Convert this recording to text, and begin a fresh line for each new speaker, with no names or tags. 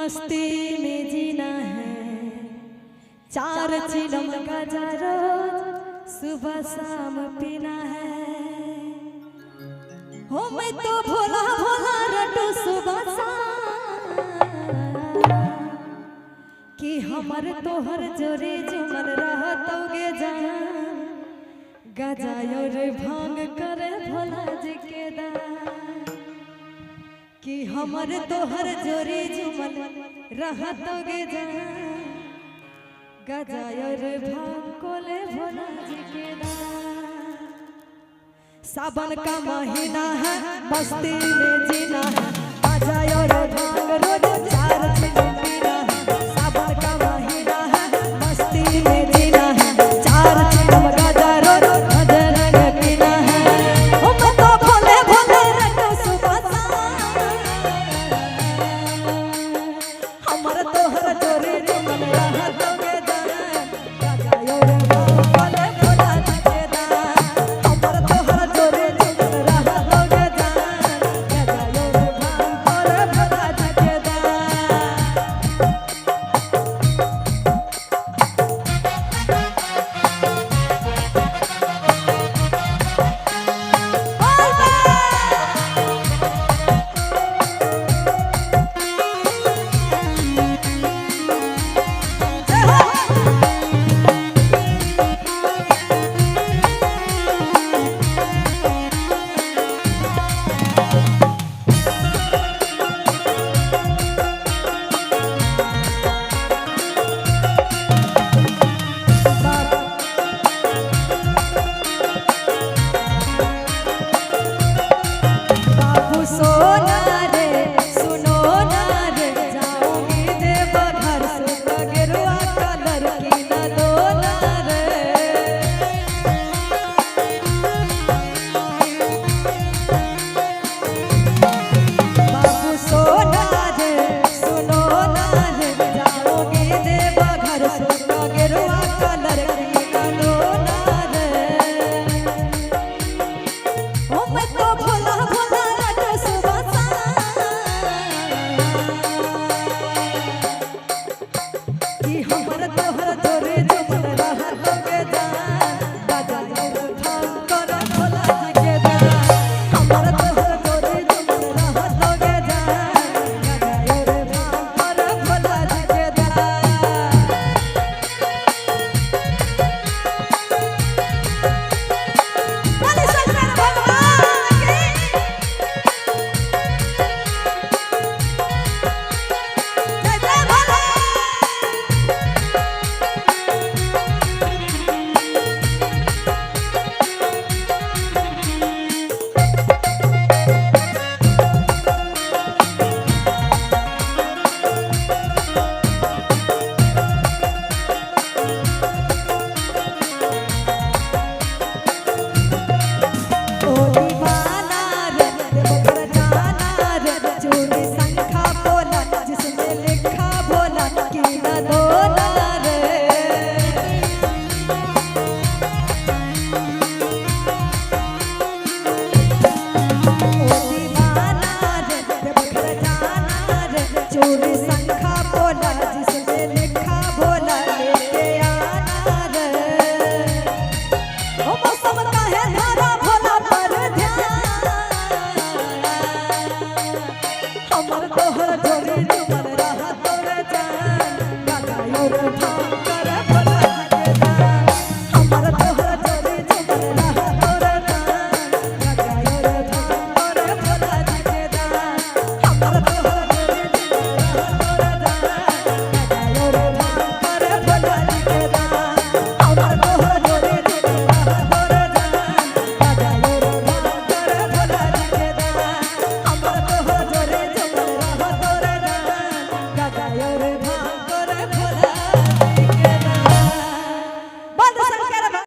मस्ती में जीना है, 4 चिलम गांजा रोज सुबह शाम पीना है। हो मैं तो भोला भोला रटू सुबह शाम कि हमर तोहर जोरे जुमन रहतोगे जान, गाजा और भांग करे भोला जी के दान कि हमर तोहर जोरे जुमन रहतोगे जान, गाजा और भांग कोले भोला जी के दान। सावन का महीना है, मस्ती में जीना है, गाजा और भांग रोज 4 चिलम पीना है। सावन का महीना है, मस्ती में जीना है, 4 चिलम गाजा रोज भजन पीना है। हो मैं तो भोले भोले रटो सुबह शाम, हमर तोहर जोरे जुमन रहतोगे जान, गाजा और भांग कोले भोला जी के दान। हमर तोहर जोरे जुमन रहतोगे जान, गाजा और भांग कोले भोला जी के दान। बाबू सोना रे सुनो ना रे, जाऊंगी देवघर सुत गेरुआ कलर की न दोना रे। बाबू सोना रे सुनो ना रे, जाऊंगी देवघर सुत गेरुआ कलर की न दोना रे। ओ मैं तो भोला भोला रटो सुबह कि हमर तोहर जोरे जुमन रहतोगे जान, गाजा और भांग करे भोला जी के दान। हमर तोहर जोरे जुमन रहतोगे जान, गाजा और भांग करे भोला जी के दान। बोले शंकर भगवान की जय जय भोला। ओ दीवाना रे देवघर जाना रे, चोरी संखा बोला जिसमें लिखा भोला की न दोना रे। ओ दीवाना रे देवघर जाना रे, चोरी संखा